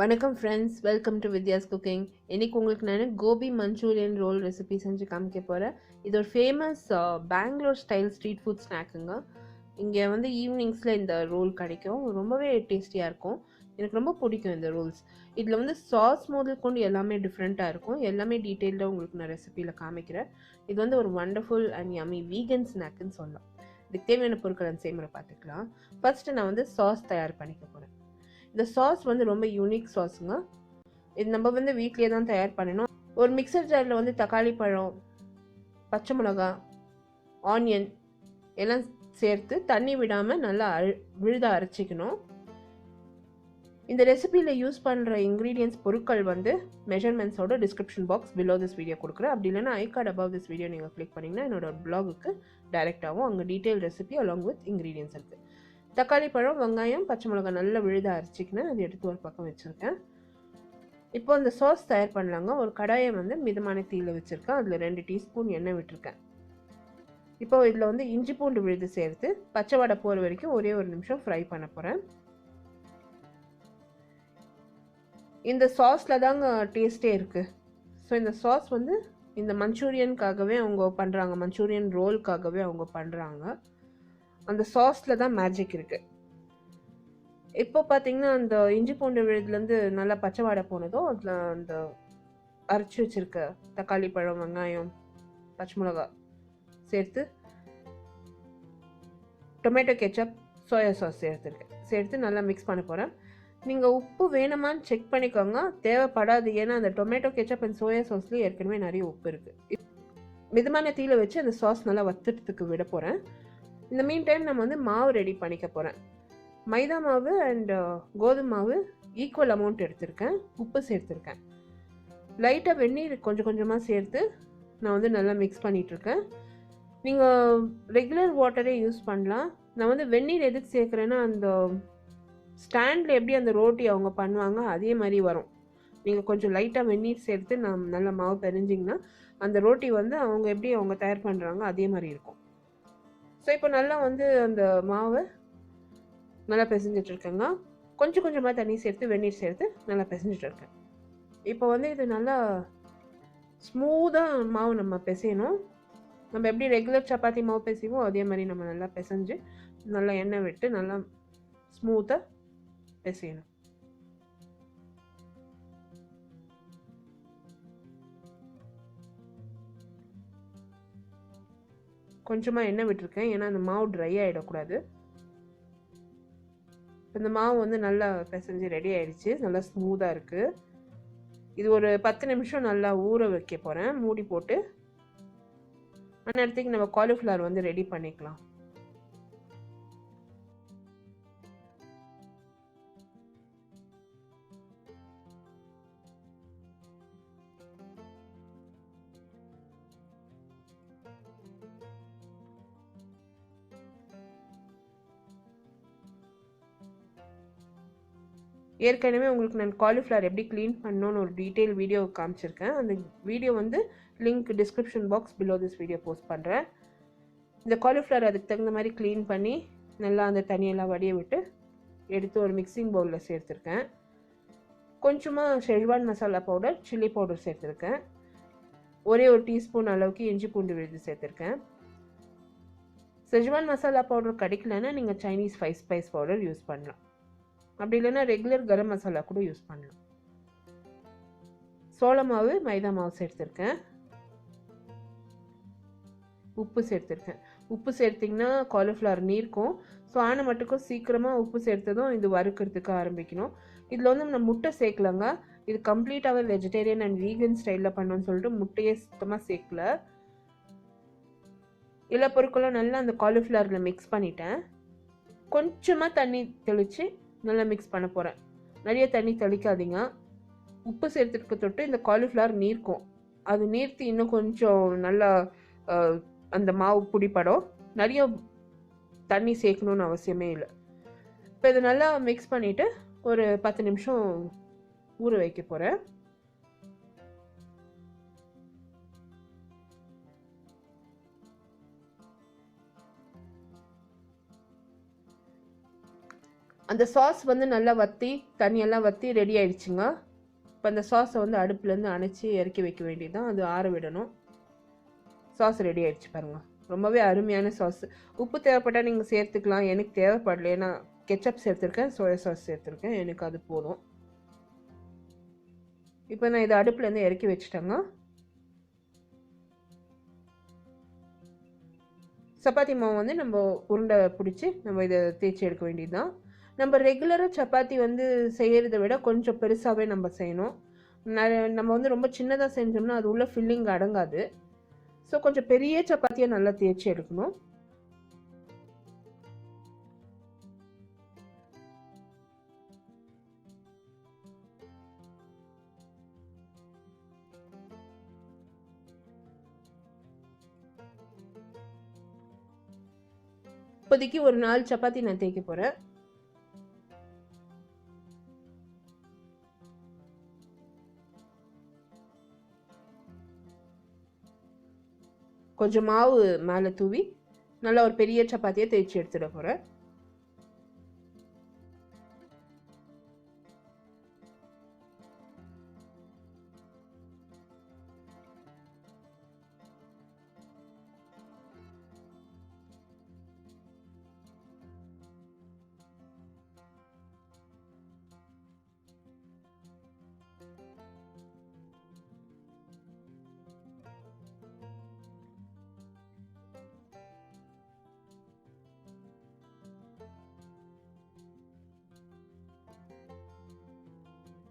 வணக்கம் friends, welcome to Vidya's cooking. இன்னைக்கு உங்களுக்கு நான் கோபி மஞ்சூரியன் ரோல் ரெசிபி செஞ்சு காமிக்க போகிறேன். இது ஒரு famous Bangalore style street food ஸ்நாக்குங்க. இங்கே வந்து ஈவினிங்ஸில் இந்த ரோல் கிடைக்கும். ரொம்பவே டேஸ்டியாக இருக்கும். எனக்கு ரொம்ப பிடிக்கும் இந்த ரோல்ஸ். இதில் வந்து சாஸ் முதல் கொண்டு எல்லாமே டிஃப்ரெண்ட்டாக இருக்கும். எல்லாமே டீட்டெயில்டாக உங்களுக்கு நான் ரெசிபியில் காமிக்கிறேன். இது வந்து ஒரு வண்டர்ஃபுல் அண்ட் யம்மி வீகன் ஸ்நாக்குன்னு சொல்லலாம். இதுக்கு தேவையான பொருட்கள் செய்முறை பார்த்துக்கலாம். ஃபர்ஸ்ட்டு நான் வந்து சாஸ் தயார் பண்ணிக்க போகிறேன். இந்த சாஸ் வந்து ரொம்ப யூனிக் சாஸுங்க. இது நம்ம வந்து வீட்லேயே தான் தயார் பண்ணணும். ஒரு மிக்சர் ஜாரில் வந்து தக்காளி பழம், பச்சை மிளகா, ஆனியன் எல்லாம் சேர்த்து தண்ணி விடாமல் நல்லா விழுத அரைச்சிக்கணும். இந்த ரெசிபியில் யூஸ் பண்ணுற இன்க்ரீடியன்ஸ் பொருட்கள் வந்து மெஷர்மெண்ட்ஸோட description box below this video கொடுக்குறேன். அப்படி இல்லைன்னா i card above this video நீங்கள் கிளிக் பண்ணிங்கன்னா என்னோட பிளாகுக்கு டைரெக்டாகவும் அங்கே detail recipe along with ingredients இருக்குது. தக்காளி பழம், வெங்காயம், பச்சை மிளகாய் நல்லா விழுத அரைச்சிக்கினேன். அது எடுத்து ஒரு பக்கம் வச்சுருக்கேன். இப்போ அந்த சாஸ் தயார் பண்ணலாங்க. ஒரு கடாயை வந்து மிதமான தீயில் வச்சுருக்கேன். அதில் 2 டீஸ்பூன் எண்ணெய் விட்டுருக்கேன். இப்போ இதில் வந்து இஞ்சி பூண்டு விழுது சேர்த்து பச்சை வடை போகிற வரைக்கும் ஒரே ஒரு நிமிஷம் ஃப்ரை பண்ண போகிறேன். இந்த சாஸில் தாங்க டேஸ்ட்டே இருக்குது. ஸோ இந்த சாஸ் வந்து இந்த மஞ்சூரியனுக்காகவே அவங்க பண்ணுறாங்க, மஞ்சூரியன் ரோலுக்காகவே அவங்க பண்ணுறாங்க. அந்த சாஸில் தான் மேஜிக் இருக்குது. இப்போ பார்த்தீங்கன்னா அந்த இஞ்சி பூண்டு விழுதுலேருந்து நல்லா பச்சை வாடை போனதும் அதில் அந்த அரைச்சி வச்சுருக்க தக்காளி பழம், வெங்காயம், பச்சை மிளகாய் சேர்த்து டொமேட்டோ கெச்சப், சோயா சாஸ் சேர்த்து நல்லா மிக்ஸ் பண்ண போகிறேன். நீங்கள் உப்பு வேணுமான்னு செக் பண்ணிக்கோங்க. தேவைப்படாது, ஏன்னா அந்த டொமேட்டோ கெச்சப் அண்ட் சோயா சாஸ்லேயே ஏற்கனவே நிறைய உப்பு இருக்குது. மிதமான தீயில் வச்சு அந்த சாஸ் நல்லா வத்துறதுக்கு விட போகிறேன். இந்த மீன் டைம் நம்ம வந்து மாவு ரெடி பண்ணிக்க போகிறேன். மைதா மாவு அண்ட் கோதுமை மாவு ஈக்குவல் அமௌண்ட் எடுத்திருக்கேன். உப்பு சேர்த்துருக்கேன். லைட்டாக வெந்நீர் கொஞ்சம் கொஞ்சமாக சேர்த்து நான் வந்து நல்லா மிக்ஸ் பண்ணிகிட்ருக்கேன். நீங்கள் ரெகுலர் வாட்டரே யூஸ் பண்ணலாம். நான் வந்து வெந்நீர் எதுக்கு சேர்க்குறேன்னா, அந்த ஸ்டாண்டில் எப்படி அந்த ரோட்டி அவங்க பண்ணுவாங்க அதே மாதிரி வரும். நீங்கள் கொஞ்சம் லைட்டாக வெந்நீர் சேர்த்து நல்லா மாவு பெரிஞ்சிங்கன்னா அந்த ரோட்டி வந்து அவங்க தயார் பண்ணுறாங்க அதே மாதிரி இருக்கும். ஸோ இப்போ நல்லா வந்து அந்த மாவை நல்லா பிசைஞ்சிட்ருக்கேங்க. கொஞ்சம் கொஞ்சமாக தண்ணி சேர்த்து வெந்நீர் சேர்த்து நல்லா பிசைஞ்சிட்ருக்கேன். இப்போ வந்து இது நல்லா ஸ்மூத்தாக மாவு நம்ம பிசையணும். நம்ம எப்படி ரெகுலர் சப்பாத்தி மாவு பிசைவோம் அதே மாதிரி நம்ம நல்லா பிசைஞ்சு நல்லா எண்ணெய் விட்டு நல்லா ஸ்மூத்தாக பிசையணும். கொஞ்சமாக எண்ணெய் விட்டுருக்கேன், ஏன்னா அந்த மாவு ட்ரை ஆகிடக்கூடாது. இந்த மாவு வந்து நல்லா பிசைஞ்சு ரெடி ஆகிடுச்சு. நல்லா ஸ்மூத்தாக இருக்குது. இது ஒரு 10 நிமிஷம் நல்லா ஊற வைக்க போகிறேன் மூடி போட்டு. அந்த நேரத்துக்கு நம்ம காலிஃப்ளவர் வந்து ரெடி பண்ணிக்கலாம். ஏற்கனவே உங்களுக்கு நான் காலிஃப்ளவர் எப்படி க்ளீன் பண்ணணும்னு ஒரு டீட்டெயில் வீடியோ காமிச்சிருக்கேன். அந்த வீடியோ வந்து link description box below this video post பண்ணுறேன். இந்த காலிஃப்ளவர் அதுக்கு தகுந்த மாதிரி க்ளீன் பண்ணி நல்லா அந்த தண்ணியெல்லாம் வடிய விட்டு எடுத்து ஒரு மிக்சிங் பவுலில் சேர்த்துருக்கேன். கொஞ்சமாக schezwan masala powder, chilli powder சேர்த்துருக்கேன். ஒரே ஒரு டீஸ்பூன் அளவுக்கு இஞ்சி பூண்டு விழுது சேர்த்துருக்கேன். ஷெஸ்வான் மசாலா பவுடர் கிடைக்கலன்னா நீங்கள் சைனீஸ் 5 ஸ்பைஸ் பவுடர் யூஸ் பண்ணலாம். அப்படி இல்லைன்னா ரெகுலர் கரம் மசாலா கூட யூஸ் பண்ணலாம். சோள மாவு, மைதா மாவு சேர்த்துருக்கேன். உப்பு சேர்த்துருக்கேன். உப்பு சேர்த்திங்கன்னா காலிஃப்ளவர் நீர்க்கும். ஸோ ஆன மட்டுக்கும் சீக்கிரமாக உப்பு சேர்த்ததும் இது வறுக்கிறதுக்கு ஆரம்பிக்கணும். இதில் வந்து நம்ம முட்டை சேர்க்கலங்க. இது கம்ப்ளீட்டாகவே வெஜிடேரியன் அண்ட் வீகன் ஸ்டைலில் பண்ணோன்னு சொல்லிட்டு முட்டையே சுத்தமாக சேர்க்கல. எல்லா பொருட்களும் நல்லா அந்த காலிஃப்ளவரில் மிக்ஸ் பண்ணிட்டேன். கொஞ்சமாக தண்ணி தெளித்து நல்லா மிக்ஸ் பண்ண போகிறேன். நிறைய தண்ணி தெளிக்காதீங்க. உப்பு சேர்த்துட்டு தொட்டு இந்த காலிஃப்ளவர் நீர்க்கும். அது நீர்த்து இன்னும் கொஞ்சம் நல்லா அந்த மாவு பிடிப்படும். நிறைய தண்ணி சேர்க்கணுன்னு அவசியமே இல்லை. இப்போ இது நல்லா மிக்ஸ் பண்ணிவிட்டு ஒரு 10 நிமிஷம் ஊற வைக்க போகிறேன். அந்த சாஸ் வந்து நல்லா வற்றி தண்ணியெல்லாம் வற்றி ரெடி ஆயிடுச்சுங்க. இப்போ அந்த சாஸை வந்து அடுப்புலேருந்து அணைச்சி இறக்கி வைக்க வேண்டியதுதான். அது ஆற விடணும். சாஸ் ரெடி ஆயிடுச்சு பாருங்கள். ரொம்பவே அருமையான சாஸ். உப்பு தேவைப்பட்டால் நீங்கள் சேர்த்துக்கலாம். எனக்கு தேவைப்படல, ஏன்னா கெச்சப் சேர்த்துருக்கேன், சோயா சாஸ் சேர்த்துருக்கேன், எனக்கு அது போதும். இப்போ நான் இதை அடுப்புலேருந்து இறக்கி வச்சுட்டேங்க. சப்பாத்தி மாவு வந்து நம்ம உருண்டை பிடிச்சி நம்ம இதை தேய்ச்சி எடுக்க வேண்டியது தான். நம்ம ரெகுலராக சப்பாத்தி வந்து செய்கிறத விட கொஞ்சம் பெருசாகவே நம்ம செய்யணும். நம்ம வந்து ரொம்ப சின்னதாக செஞ்சோம்னா அது உள்ள ஃபில்லிங் அடங்காது. ஸோ கொஞ்சம் பெரிய சப்பாத்தியை நல்லா தேய்ச்சி எடுக்கணும். இப்போதைக்கு ஒரு 4 சப்பாத்தி நான் தேய்க்க போகிறேன். கொஞ்சம் மாவு மேலே தூவி நல்லா ஒரு பெரிய சப்பாத்தியை தேய்ச்சி எடுத்துட போகிறேன்.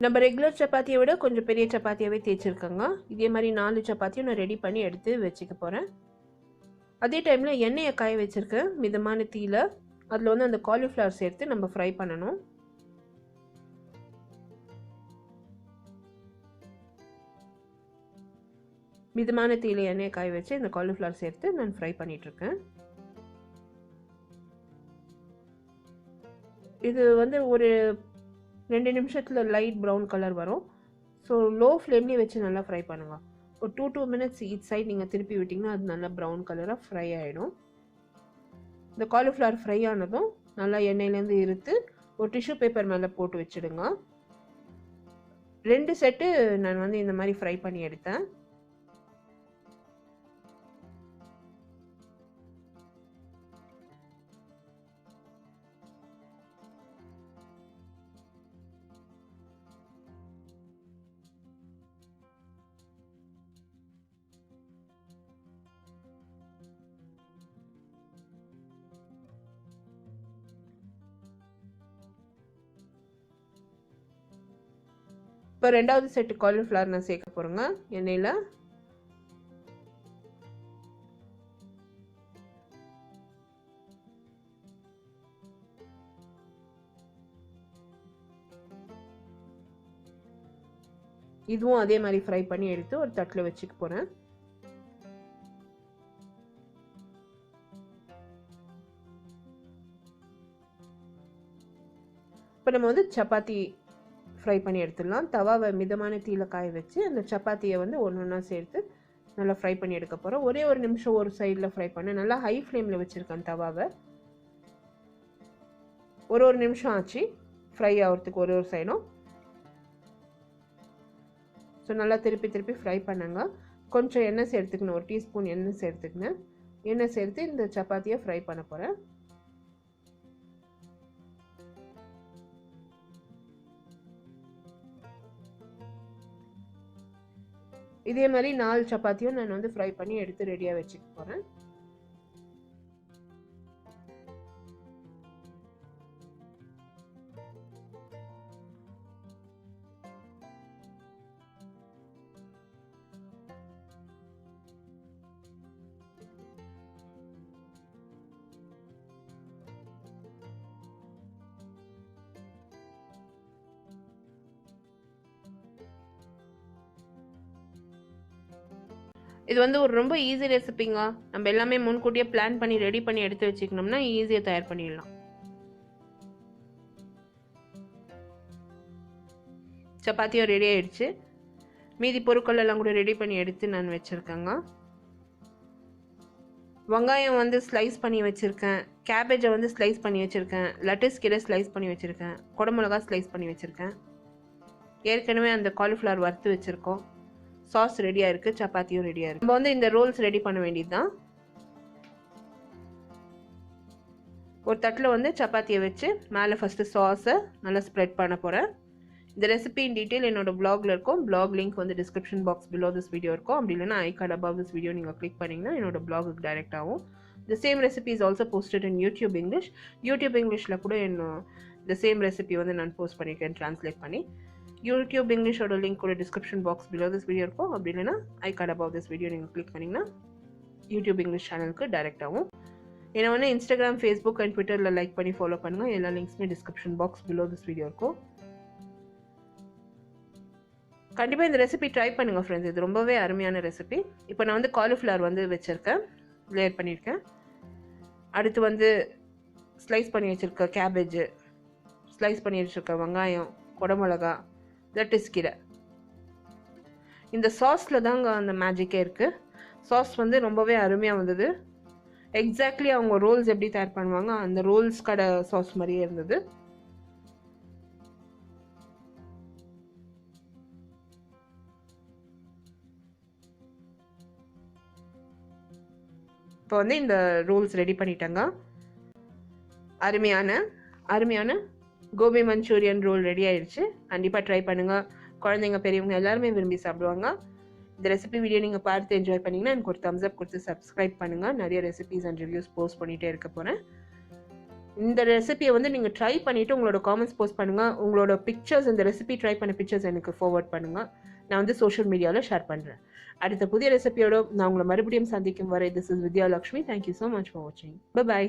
நம்ம ரெகுலர் சப்பாத்தியை விட கொஞ்சம் பெரிய சப்பாத்தியாகவே தேய்ச்சிருக்கேங்க. இதே மாதிரி 4 சப்பாத்தியும் நான் ரெடி பண்ணி எடுத்து வச்சுக்க போகிறேன். அதே டைமில் எண்ணெயை காய வச்சுருக்கேன் மிதமான தீயில். அதில் வந்து அந்த காலிஃப்ளவர் சேர்த்து நம்ம ஃப்ரை பண்ணணும். மிதமான தீயில் எண்ணெயை காய வச்சு இந்த காலிஃப்ளவர் சேர்த்து நான் ஃப்ரை பண்ணிகிட்ருக்கேன். இது வந்து ஒரு 2 நிமிஷத்தில் லைட் ப்ரௌன் கலர் வரும். ஸோ லோ ஃப்ளேம்லேயே வச்சு நல்லா ஃப்ரை பண்ணுங்கள். ஒரு 2 மினிட்ஸ் ஈச் சைட் நீங்கள் திருப்பி விட்டிங்கன்னா அது நல்லா ப்ரௌன் கலராக ஃப்ரை ஆகிடும். இந்த காலிஃப்ளவர் ஃப்ரை ஆனதும் நல்லா எண்ணெயிலேருந்து இருத்து ஒரு டிஷ்யூ பேப்பர் மேலே போட்டு வச்சுடுங்க. 2 செட்டு நான் வந்து இந்த மாதிரி ஃப்ரை பண்ணி எடுத்தேன். இப்போ 2வது செட்டு காலிஃப்ளவர் நான் சேர்க்க போகிறேங்க எண்ணெயில். இதுவும் அதே மாதிரி ஃப்ரை பண்ணி எடுத்து ஒரு தட்டில் வச்சுக்க போகிறேன். இப்போ நம்ம வந்து சப்பாத்தி ஃப்ரை பண்ணி எடுத்துடலாம். தவாவை மிதமான தீயில் காய வச்சு அந்த சப்பாத்தியை வந்து ஒன்று ஒன்றா சேர்த்து நல்லா ஃப்ரை பண்ணி எடுக்க போகிறோம். ஒரே ஒரு நிமிஷம் ஒரு சைடில் ஃப்ரை பண்ண நல்லா ஹை ஃப்ளேமில் வச்சுருக்கேன் தவாவை. ஒரு நிமிஷம் ஆச்சு ஃப்ரை ஆகிறதுக்கு ஒரு சைடும். ஸோ நல்லா திருப்பி திருப்பி ஃப்ரை பண்ணுங்க. கொஞ்சம் எண்ணெய் சேர்த்துக்கணும், ஒரு டீஸ்பூன் எண்ணெய் சேர்த்துக்கணும். எண்ணெய் சேர்த்து இந்த சப்பாத்தியை ஃப்ரை பண்ண போகிறேன். இதே மாதிரி 4 சப்பாத்தியும் நான் வந்து ஃப்ரை பண்ணி எடுத்து ரெடியாக வச்சுக்க போகிறேன். இது வந்து ஒரு ரொம்ப ஈஸி ரெசிபிங்க. நம்ம எல்லாமே முன்கூட்டியே பிளான் பண்ணி ரெடி பண்ணி எடுத்து வச்சுக்கணும்னா ஈஸியாக தயார் பண்ணிடலாம். சப்பாத்தியும் ரெடி ஆயிடுச்சு. மீதி பொருட்கள் எல்லாம் கூட ரெடி பண்ணி எடுத்து நான் வச்சுருக்கேங்க. வெங்காயம் வந்து ஸ்லைஸ் பண்ணி வச்சுருக்கேன், கேபேஜை வந்து ஸ்லைஸ் பண்ணி வச்சுருக்கேன், லெட்டஸ் கீரை ஸ்லைஸ் பண்ணி வச்சுருக்கேன், குடமிளகா ஸ்லைஸ் பண்ணி வச்சுருக்கேன். ஏற்கனவே அந்த காலிஃப்ளவர் வறுத்து வச்சுருக்கோம். சாஸ் ரெடியாக இருக்குது, சப்பாத்தியும் ரெடியாக இருக்குது. நம்ம வந்து இந்த ரோல்ஸ் ரெடி பண்ண வேண்டியது தான். ஒரு தட்டில் வந்து சப்பாத்தியை வச்சு மேலே ஃபஸ்ட்டு சாஸை நல்லா ஸ்ப்ரெட் பண்ண போகிறேன். இந்த ரெசிபி இன் டீட்டெயில் என்னோட பிளாகில் இருக்கும். பிளாக் லிங்க் வந்து description box below this video இருக்கும். அப்படி இல்லைனா i card above this video நீங்கள் கிளிக் பண்ணிங்கன்னா என்னோட பிளாகுக்கு டைரெக்ட் ஆகும். The same recipe is also posted in YouTube English. YouTube Englishல கூட the same recipe வந்து நான் போஸ்ட் பண்ணியிருக்கேன் ட்ரான்ஸ்லேட் பண்ணி. YouTube Englishோட லிங்க் கூட description box below this video இருக்கும். அப்படி இல்லைனா i card above this video நீங்கள் கிளிக் பண்ணிங்கன்னா யூடியூப் இங்கிலீஷ் சேனலுக்கு டைரெக்ட் ஆகும். என்னை வந்து இன்ஸ்டாகிராம், ஃபேஸ்புக் அண்ட் ட்விட்டரில் லைக் பண்ணி ஃபாலோ பண்ணுங்கள். எல்லா லிங்க்ஸுமே description box below this video இருக்கும். கண்டிப்பாக இந்த ரெசிபி ட்ரை பண்ணுங்கள் ஃப்ரெண்ட்ஸ். இது ரொம்பவே அருமையான ரெசிபி. இப்போ நான் வந்து காலிஃப்ளவர் வந்து வச்சுருக்கேன், லேயர் பண்ணியிருக்கேன். அடுத்து வந்து ஸ்லைஸ் பண்ணி வச்சுருக்க கேபேஜு, ஸ்லைஸ் பண்ணி வச்சுருக்க வெங்காயம், குடமிளகா, லெட்டஸ் கீரை. இந்த சாஸில் தாங்க அந்த மேஜிக்கே இருக்குது. சாஸ் வந்து ரொம்பவே அருமையாக வந்தது. எக்ஸாக்ட்லி அவங்க ரோல்ஸ் எப்படி தயார் பண்ணுவாங்க அந்த ரோல்ஸ் கடை சாஸ் மாதிரியே இருந்தது. இப்போ வந்து இந்த ரோல்ஸ் ரெடி பண்ணிட்டாங்க. அருமையான கோபி மஞ்சூரியன் ரோல் ரெடி ஆயிடுச்சு. கண்டிப்பாக ட்ரை பண்ணுங்கள். குழந்தைங்க பெரியவங்க எல்லாருமே விரும்பி சாப்பிடுவாங்க. இந்த ரெசிபி வீடியோ நீங்கள் பார்த்து என்ஜாய் பண்ணிங்கன்னா எனக்கு ஒரு தம்ஸ் அப் கொடுத்து சப்ஸ்கிரைப் பண்ணுங்கள். நிறைய ரெசிபிஸ் அண்ட் ரிவ்யூஸ் போஸ்ட் பண்ணிகிட்டே இருக்க போகிறேன். இந்த ரெசிபியை வந்து நீங்கள் ட்ரை பண்ணிவிட்டு உங்களோட காமெண்ட்ஸ் போஸ்ட் பண்ணுங்கள். உங்களோட பிக்சர்ஸ், இந்த ரெசிபி ட்ரை பண்ண பிக்சர்ஸ் எனக்கு ஃபார்வர்ட் பண்ணுங்கள். நான் வந்து சோஷியல் மீடியாவில் ஷேர் பண்ணுறேன். அடுத்த புதிய ரெசிபியோட நான் உங்களை மறுபடியும் சந்திக்கும் வரை this is Vidya Lakshmi. Thank you so much for வாட்சிங். பை.